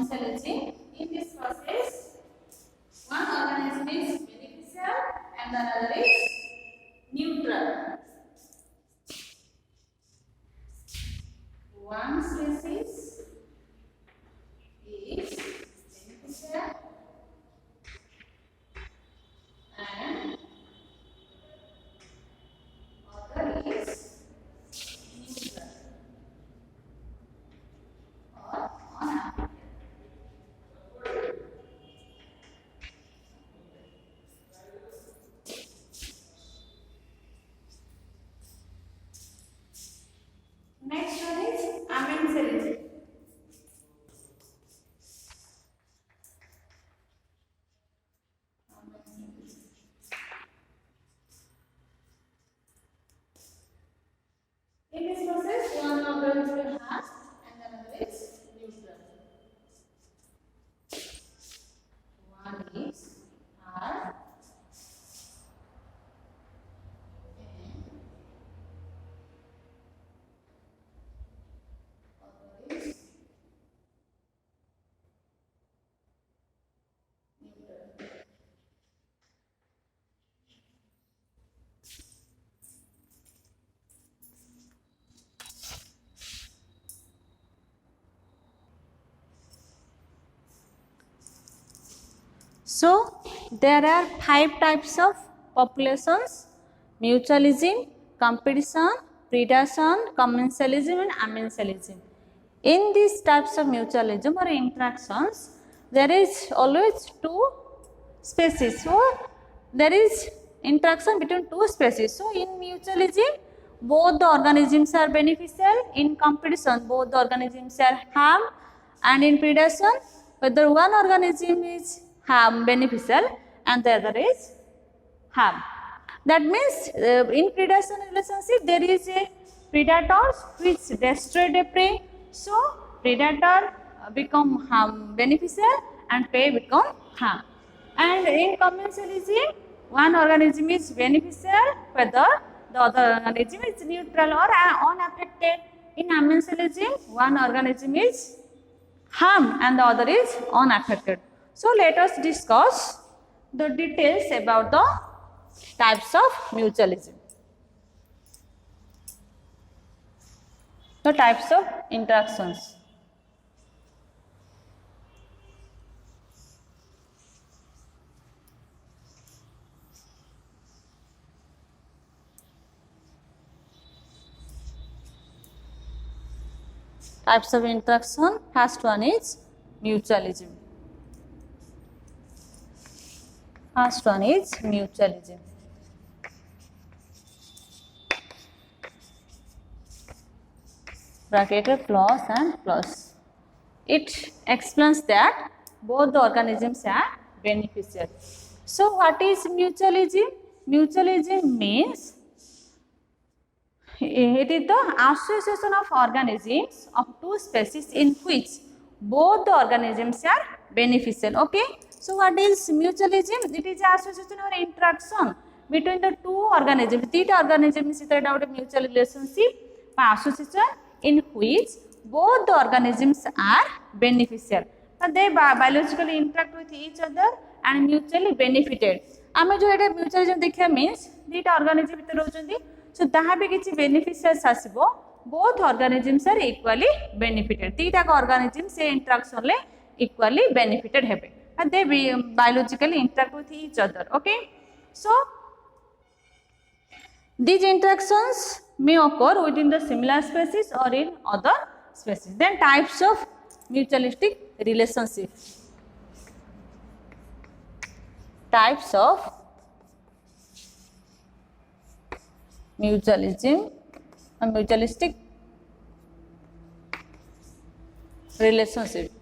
commensalism. In this process, one organism is beneficial and the other is neutral. One species is beneficial and other is neutral or unaffected. Next one is amensalism. In this process, one organism has and another is neutral. One is hard and other is neutral. So, there are 5 types of populations: mutualism, competition, predation, commensalism and amensalism. In these types of mutualism or interactions, there is always 2 species. So, there is interaction between 2 species. So, in mutualism, both the organisms are beneficial. In competition, both the organisms are harm. And in predation, whether one organism is harm beneficial and the other is harm. That means in predation relationship there is a predators which destroy the prey. So predator become harm beneficial and prey become harm. And in commensalism, one organism is beneficial whether the other organism is neutral or unaffected. In amensalism, one organism is harm and the other is unaffected. So let us discuss the details about the types of mutualism. The types of interactions. Types of interaction. First one is mutualism. First one is mutualism. Bracketed plus and plus. It explains that both the organisms are beneficial. So what is mutualism? Mutualism means it is the association of organisms of 2 species in which both the organisms are beneficial. Okay. So what is mutualism? It is the association or interaction between the 2 organisms. 3 organisms is a mutual relationship or association in which both the organisms are beneficial. But they biologically interact with each other and mutually benefited. आमे जो एटा mutualism देखिया means दीटा organism भीतर रहउचंदी सो ताहा भी किछि beneficiaries आसीबो both organisms are equally benefited दीटा का ऑर्गेनिज्म से इंटरेक्शन ले इक्वली बेनिफिटेड हेबे and they biologically interact with each other. Okay, so these interactions may occur within the similar species or in other species. Then types of mutualistic relationship. Types of mutualism and mutualistic relationship.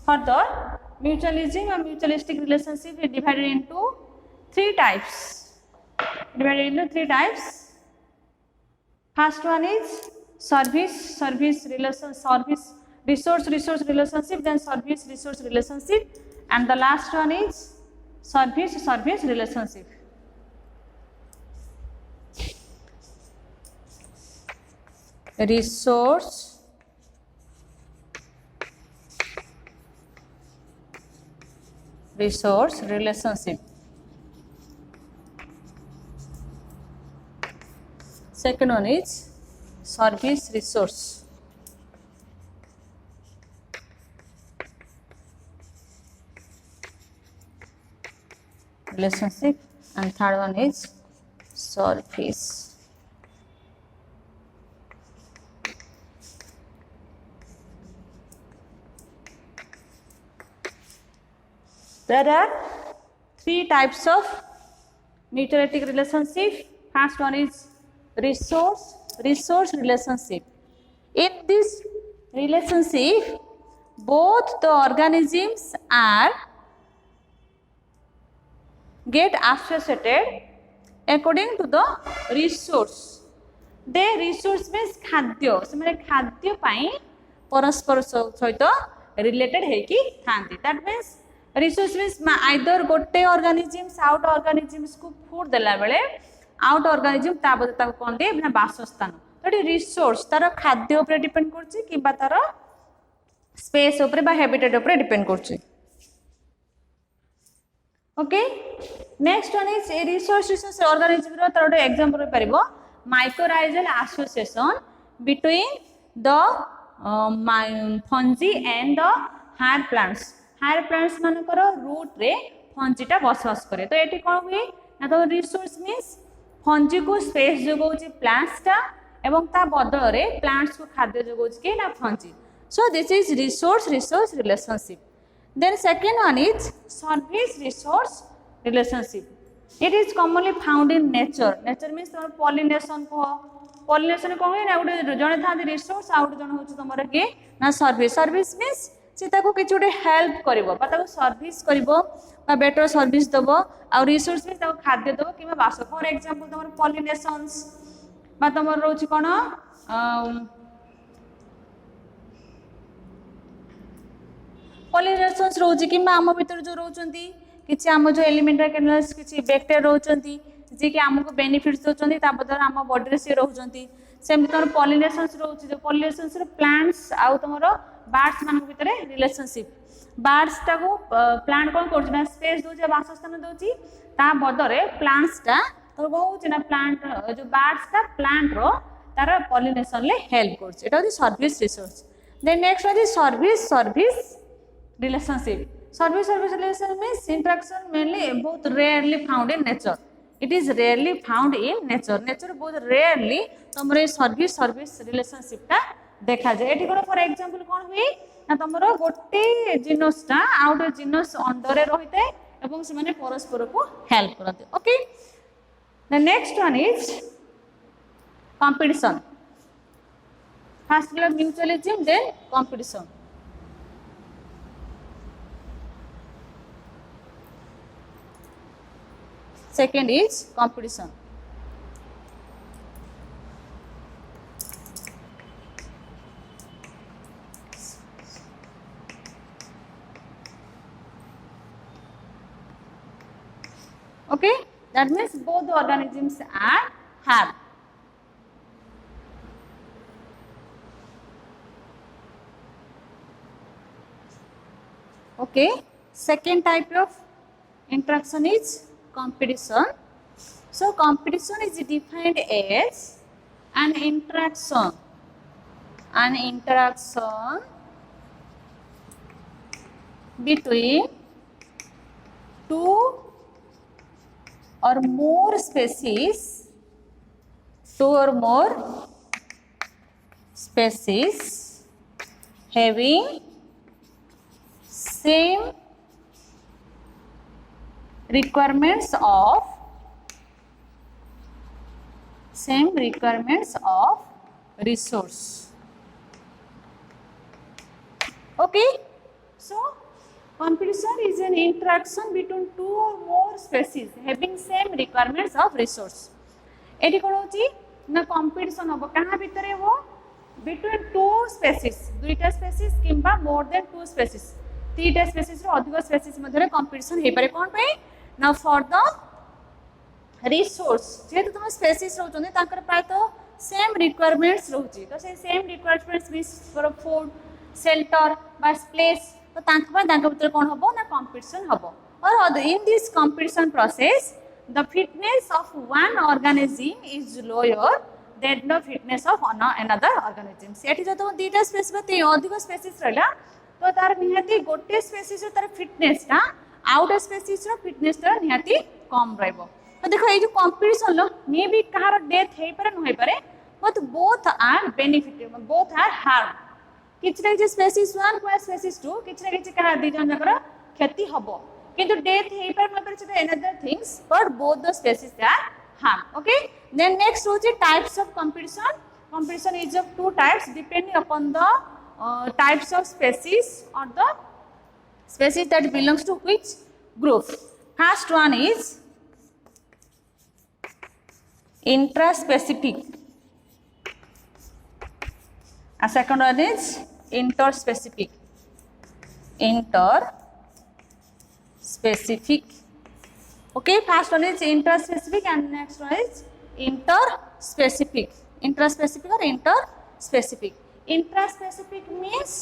Further, mutualism and mutualistic relationship is divided into 3 types. First one is service resource relationship, then service resource relationship, and the last one is service relationship. resource relationship. Second one is service resource. Relationship, and third one is service. There are three types of mutualistic relationship. First one is resource relationship. In this relationship, both the organisms are get associated according to the resource. The resource means खाद्य से माने खाद्य पाई परस्पर सहित related है कि थांती. That means resource means either गोटे organisms out organisms को food देला बेले out organism ता बदे ता कोन दे बिना वासस्थान. तो resource तार खाद्य ऊपर डिपेंड करछि कि बा तार स्पेस ऊपर बा हैबिटेट ऊपर डिपेंड करछि. Okay, next one is resource organism रो तार एग्जांपल परिबो mycorrhizal association between the fungi and the hair plants. hair plants मानकर रूट रे फंजी टा बसवास करे. तो एटी कोन हुए ना तो रिसोर्स मींस फंजी को स्पेस जोगौची प्लांट्स टा एवं ता बदल रे प्लांट्स को खाद्य जोगौची के ना fungi. So this is resource relationship. Then second one is service resource relationship. It is commonly found in nature. Nature means तमर pollination को pollination को है ना उडे जने थांती resource आउट जने होछ तमर के ना service. Service means से ताको किछ उडे हेल्प करबो बा ताको सर्विस करबो बा बेटर सर्विस दबो और resource means ताको खाद्य दबो किबा बास. फॉर एग्जांपल तमर pollinations बा तमर रोछ कोन पॉलिनेशंस रोज कि आम भीतर जो रोचंती किछि आम जो एलिमेंटरी कैनल्स किछि बैक्टीरिया रोचंती जे कि हमको बेनिफिट्स दोचंती ता बदल आम बॉडी रे से रोचंती. सेम तमर पॉलिनेशंस रोच जो पॉलिनेशंस रे प्लांट्स आउ तमर बर्ड्स मान भीतर रिलेशनशिप. बर्ड्स ता को प्लांट कोन करछ ना स्पेस दोछ वासस्थान दोछि ता बदल रे प्लांट्स ता तो कहउछ ना प्लांट जो बर्ड्स ता प्लांट रो तार पॉलिनेशन ले हेल्प करछ. एटा होछि सर्विस रिसोर्स. देन नेक्स्ट होछि service relationship. Service relation means interaction mainly both rarely found in nature. It is rarely found in nature. Nature both rarely तमरे service relationship ता देखा जाए. एठी कोन फॉर एग्जांपल कोन हुई ना तमरो गोटे जिनस ता आउट जिनस अंडर रे रहिते एवं से माने परस्पर को हेल्प करते. Okay, the next one is competition. First is mutualism, then competition. Second is competition. Okay, that means both the organisms are have. Okay, second type of interaction is competition. So competition is defined as an interaction between two or more species having same requirements of resource. Okay, so competition is an interaction between two or more species having same requirements of resource. एटी कोन होची ना competition हो कहाँ भीतर हो between two species, दुईटा species किंबा more than two species, तीटा species रो अधिक species मध्य competition हे पारे कोन पे ना for the resource. जेहेतु तुम species रोचंदी तांकर प्राय तो सेम रिक्वायरमेंट्स रोची तो से same requirements means for food shelter बा प्लेस तो भीतर कौन हम ना कंपटीशन हम और in this competition process the fitness of one organism is lower than the fitness of another organism सेठी जो दीटा स्पेसीज बते अधिक स्पेसीज रहला तो तार निहाती गोटे स्पेसीज तार फिटनेस ता आउट स्पेसीज रो फिटनेस तार निहाती कम रहबो तो देखो ए जो कंपटीशन लो मे बी कहार डेथ हे पारे न हे पारे but both are benefit both are harm किछना जे स्पेसीज 1 को स्पेसीज 2 किछना किछ कहा दी जन जकर क्षति हबो किंतु डेथ हे पर मतलब it's another things but both the species are harm okay then next होची types of competition is of two types depending upon the types of species or the species that belongs to which group. First one is intraspecific and second one is interspecific. Okay, first one is interspecific and next one is interspecific. Intraspecific or interspecific. Intraspecific means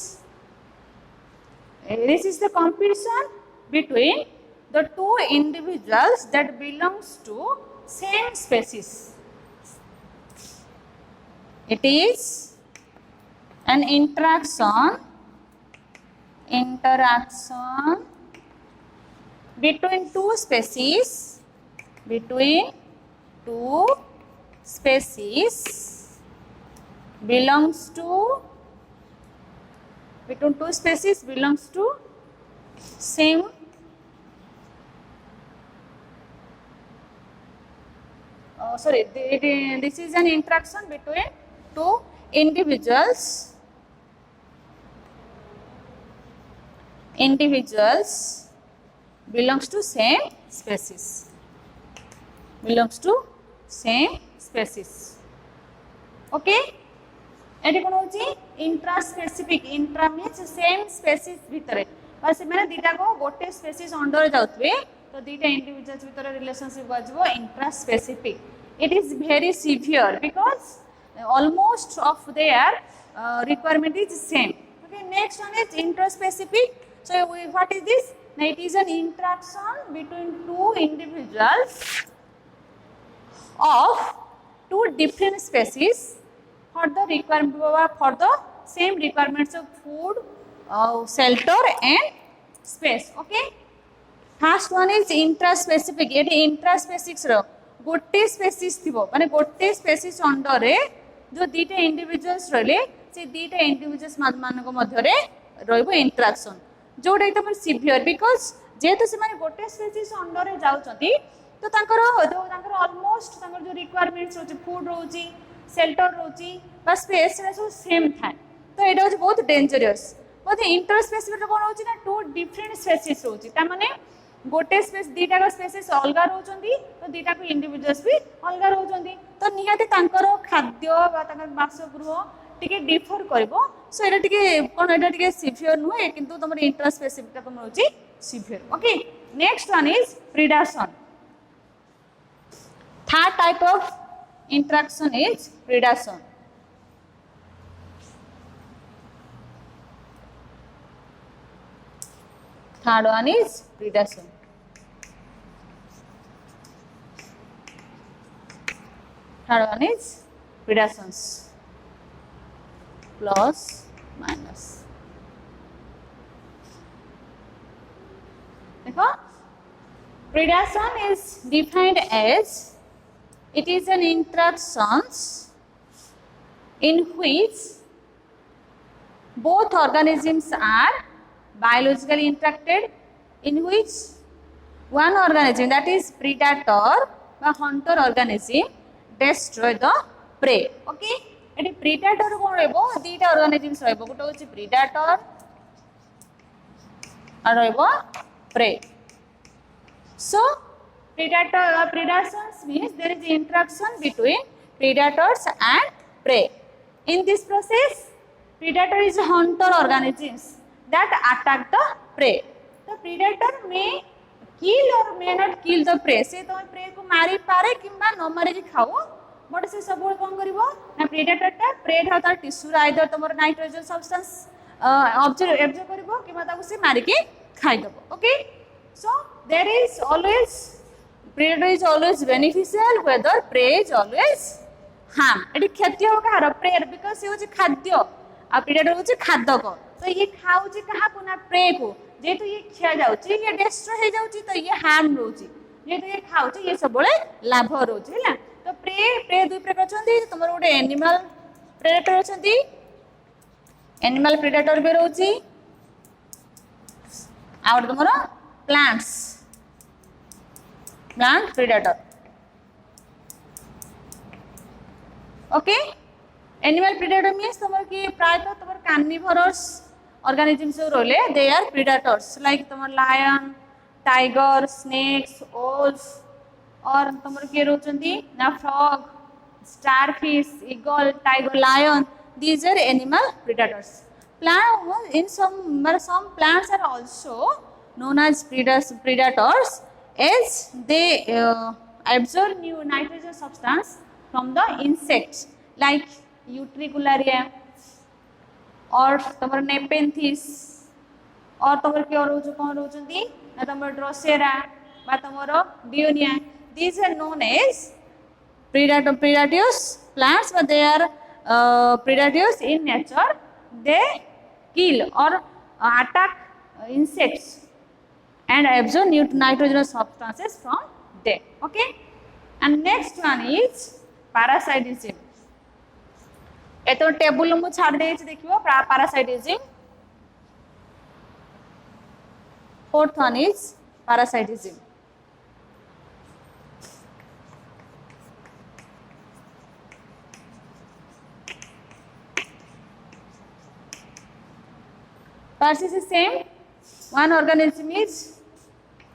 this is the competition between the two individuals that belongs to same species. It is an interaction between two species belongs to same this is an interaction between two individuals belongs to same species. Okay, एटी कोन होची intraspecific. Intra means same species भितर बस माने दीटा को गोटे species under जाउतबे तो दीटा इंडिविजुअल्स भितर रिलेशनशिप बाजबो intraspecific. It is very severe because almost of their requirement is same. Okay, next one is interspecific. So what is this? Now it is an interaction between two individuals of two different species for the same requirements of food, shelter and space. Okay, first one is intraspecific. ये intraspecific रो गोटे species थिबो माने गोटे species under रे जो दीटा individuals रहले से दीटा individuals मानको मध्य रे रहबो इंटरेक्शन जोटा एकदम सिवियर बिकॉज़ जेतो से माने गोटे स्पेसीज अंडर रे जाउचंती तो तांकर ऑलमोस्ट तांकर जो रिक्वायरमेंट्स होची फूड रोची शेल्टर रोची बा स्पेस रे सब सेम थाए तो एटा होची बहुत डेंजरस. बट इंटरस्पेसिफिक कोन होची ना टू डिफरेंट स्पेसीज होची ता माने गोटे स्पेस दीटा का स्पेसीज अलग रोचंती तो दीटा को इंडिविजुअल्स भी अलग रोचंती तो निहाते तांकर खाद्य बा तांकर बासगृह टिके डिफर करबो. सो एटा टिके कोन एटा टिके सिवियर नुहे किंतु तमर इंटरस्पेसिफिक ता कोन होची severe. Okay, next one is predation. Third type of interaction is predation. Third one is predation. Third one is predations. Plus minus. देखो predation is defined as it is an interactions in which both organisms are biologically interacted, in which one organism that is predator or hunter organism destroy the prey. Okay, eighty predator कोन रहबो दीटा organisms रहबो गोटे होची predator और रहबो prey. So predations means there is interaction between predators and prey. In this process, predator is hunter organisms that attack the prey. The predator may kill or may not kill the prey. से तो prey को मारी पारे किंबा न मारी खाओ but से सब कौन करिवो ना प्रेडेटरटा प्रेड हा तार टिश्यू आइदर तमर नाइट्रोजन सब्सटेंस ऑब्जर्व करिवो कि ताको से मारि के खाइ दबो okay so there is always predator is always beneficial whether prey is always harm एटी क्षति हो कहार prey because ये होची खाद्य आ predator होची खादक तो ये खाउची कहा को ना prey को जेतु ये खिया जाउची ये destroy हे जाउची तो ये harm रोची जेतु ये खाउची ये सबले लाभ रोची हैला तो prey दुई प्रकार छथि तमरो गोटे एनिमल predator छथि एनिमल predator बे रोची आ तमरो plants plant predator okay animal predator means तमर की प्राय तो तमर carnivorous organisms role they are predators like तमर lion tiger snakes owls और तमर के रोचंती ना frog starfish eagle tiger lion these are animal predators plant in some plants are also known as predators as they absorb new nitrogen substance from the insects like Utricularia or तमर Nepenthes और तमर के और जो कौन रोचंती ना तमर Drosera बा तमर Dionia these are known as predaceous plants but they are predaceous in nature they kill or attack insects and absorb nitrogenous substances from there okay and next one is parasitism एतो table मु छाड़ दे देखियो parasitism fourth one is parasitism parasites is same one organism is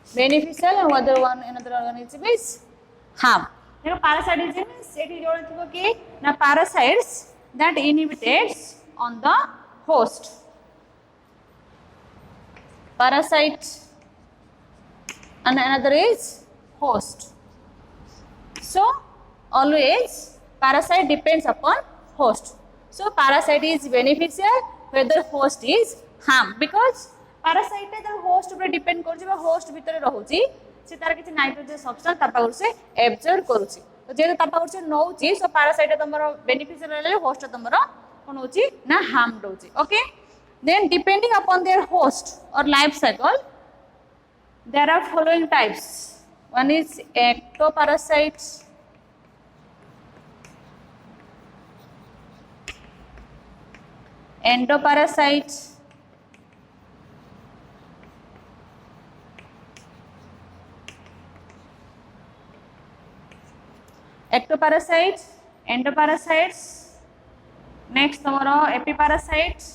beneficial and another organism is harm देखो parasitism सेठी जोड़ थिबो कि ना parasites that inhibits on the host parasite and another is host so always parasite depends upon host so parasite is beneficial whether host is harm because parasite the host ऊपर depend करछि बा host भीतर रहउछि से तार किछि nitrogen substance ता पाउर से एब्जॉर्ब करूछि तो जे ता पाउर से नउछि सो parasite तमरो बेनिफिशियल रहले होस्ट तमरो कोन होछि ना हार्म दोछि okay then depending upon their host और life cycle there are following types one is ectoparasites endoparasites ectoparasites endoparasites next tomorrow epiparasites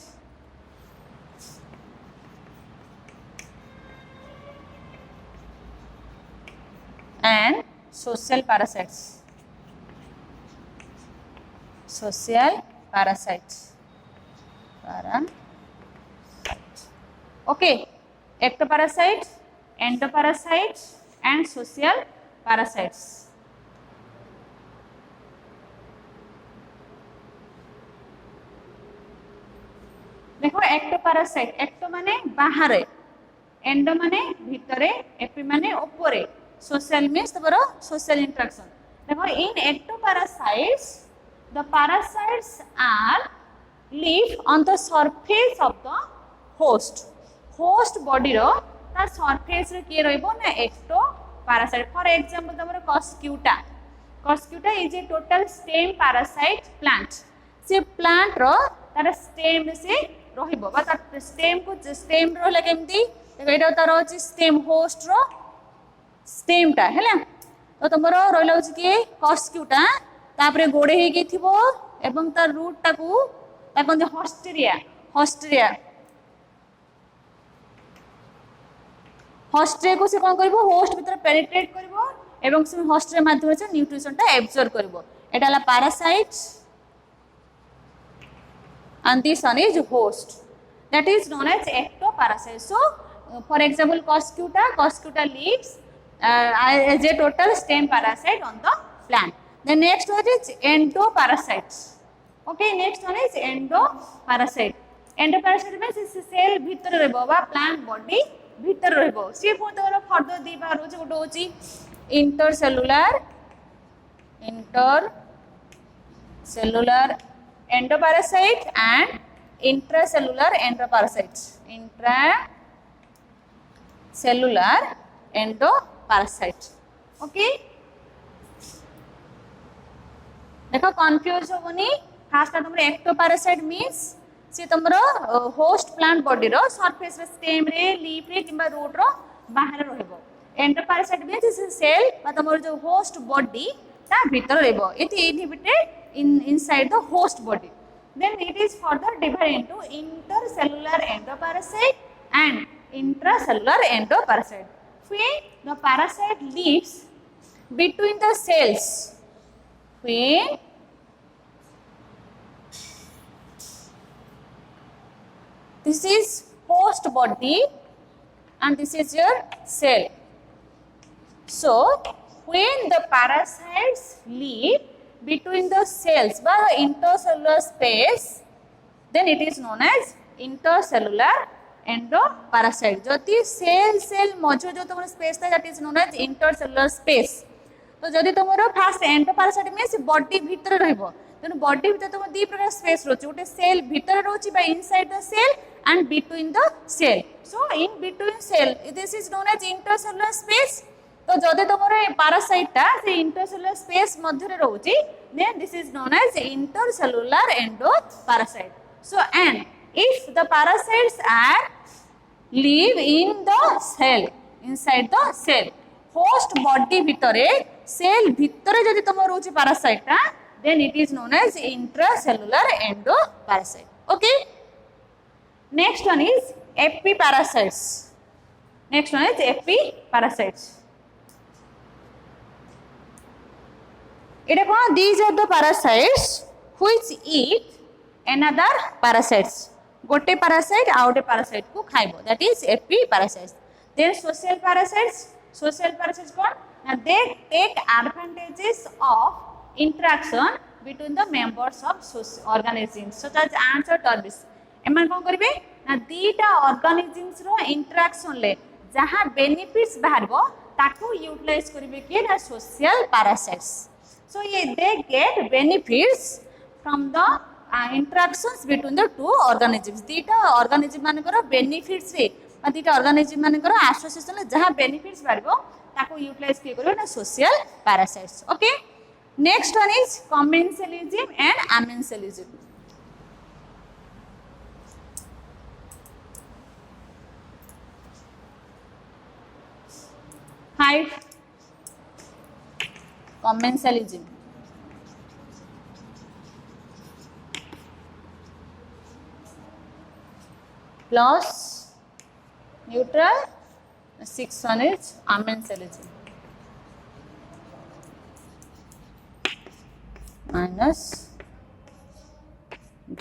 and social parasites okay ectoparasites endoparasites and social parasites देखो एक्टोपारासाइट ecto माने बाहर endo माने भितरे AP माने ऊपरे social means तबरो social interaction देखो इन एक्टोपारासाइट्स the parasites are live on the surface of the host body रो ता सरफेस रे के रहइबो ना एक्टोपारासाइट फॉर एग्जांपल तबरो cuscuta is a total stem parasite plant से प्लांट रो तार स्टेम से रहिबो बा तार स्टेम को स्टेम रहले केमती देखो एटा तार अछि स्टेम होस्ट रो स्टेम टा हैला तो तमरो रहला अछि कि कस्क्यूटा तापरे गोडे हे के थिबो एवं तार रूट टाकू ताकन हॉस्टेरिया हॉस्टे को से कोन करबो होस्ट भीतर पेनिट्रेट करबो एवं से हॉस्टे माध्यम से न्यूट्रिशन टा एब्जॉर्ब करबो एटा ला parasites and this one is host that is known as ectoparasite so for example coscuta lives as a total stem parasite on the plant Then next one is endoparasites. Okay, next one is endoparasite. Endoparasite means is cell bhitar रहबो बा plant body bhitar रहबो. सी पुन तोर further दी बार होची गोटे होची intercellular endoparasite and intracellular endoparasites. Intracellular endoparasite. Okay. देखो confuse होबनी fast तुम एक्टोपैरासाइट मींस से तुमरो होस्ट प्लांट बॉडी रो सरफेस रे स्टेम रे लीफ रे किबा रूट रो बाहर रहबो. एंडोपैरासाइट मींस सेल बा तुमरो जो होस्ट बॉडी ता भीतर रहबो. It inhibited inside the host body. Then it is further divided into intercellular endoparasite and intracellular endoparasite. When the parasite lives between the cells, when this is host body and this is your cell. So when the parasites live between the cells by intercellular space, then it is known as intercellular endoparasite. जति cell मझे जो तुम space था that is known as intercellular space. तो जदि तुमरो fast एंडोपारासाइट means body भीतर रहबो तेनु बॉडी भीतर तुम दी प्रकार स्पेस रोची गोटे सेल भीतर रोची by inside the cell and between the cell. So in between cell this is known as intercellular space. तो जदि तुमरो पैरासाइट ता से इंटरसेलुलर स्पेस मध्य रे रोची then this is known as intercellular endoparasite. So and if the parasites are live in the cell inside the cell host body भितरे cell भितरे जदि तुम रोची parasite then it is known as intracellular endoparasite. Okay. Next one is epiparasites. Next one is epiparasites. It कौन these are the parasites which eat another parasites. गोटे parasite आ गोटे parasite को खाइबो that is एपीपैरासाइट्स. Then social parasites. Social parasites what? Now they take advantages of interaction between the members of organisms such as ants or termites. एमन कोन करिवे ना दीटा organisms रो interaction ले जहां benefits बाहरबो ताकू यूटिलाइज करिवे के ना social parasites. So ये they get benefits from the interactions between the two organisms. दीटा organism मान करो benefits रे दीटा ऑर्गेनिज्म मानकर एसोसिएशन जहाँ बेनिफिट्स बारबो ताको यूटिलाइज के करियो ना social parasites. Okay. Next one is commensalism and amensalism. हाइव commensalism plus neutral. 6 one is amenselism minus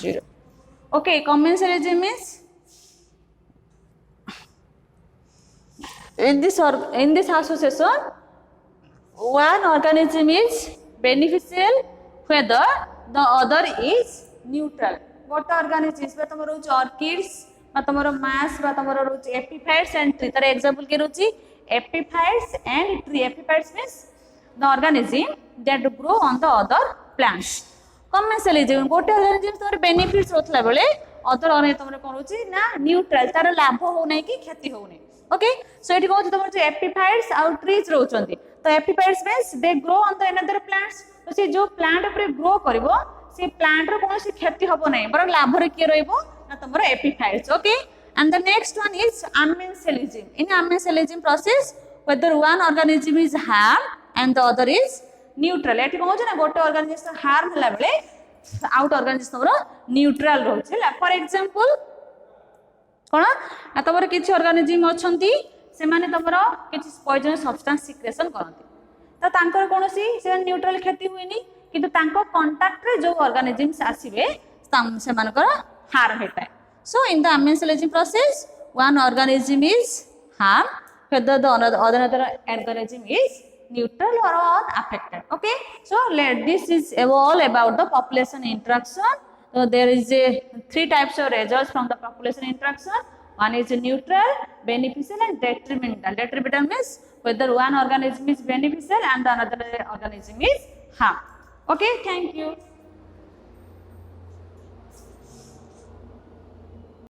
0. Okay, commensalism is in this association one organism is beneficial whether the other is neutral. What organisms बा तुम रोज orchids तमरो मास बा तमरो रोची epiphytes and tree. तार example के रोची epiphytes and tree. Epiphytes means the organism that grow on the other plants. Commensalism गोटे ऑर्गेनिज्म तोर बेनिफिट्स होतला बेले अदर ऑर्गेनिज्म तमरे कोन रोची ना न्यूट्रल तार लाभ हो नै कि क्षति हो नै. ओके. सो एठी कहू तमरो जो एपिफाइट्स और ट्रीज रोचंती तो epiphytes means they grow on the another plants. तो से जो प्लांट ऊपर ग्रो करबो से प्लांट रो कोनोसी क्षति होबो नै बर लाभ रे के रहइबो tomorrow epiphytes. Okay. And the next one is amenselism. In amenselism process whether one organism is harm and the other is neutral. एठी कहू ना गोटे organism harm हला बेले आउट organism तमरो neutral रहउछ हला. फॉर एग्जांपल कोन ना तमरो किछि organism अछंती से माने तमरो किछि पॉइजनस सब्सटेंस सिक्रेशन करंती तो तांकर कोनोसी से न्यूट्रल क्षति हुइनी किंतु तांको कांटेक्ट रे जो organisms आसीबे से मानकर harm होता है. So in the amenselism process one organism is harmed whether the other organism is neutral or unaffected. Okay, so this is all about the population interaction. So there is a 3 types of results from the population interaction. One is neutral, beneficial and detrimental. Detrimental means whether one organism is beneficial and the another organism is harm. Okay, thank you.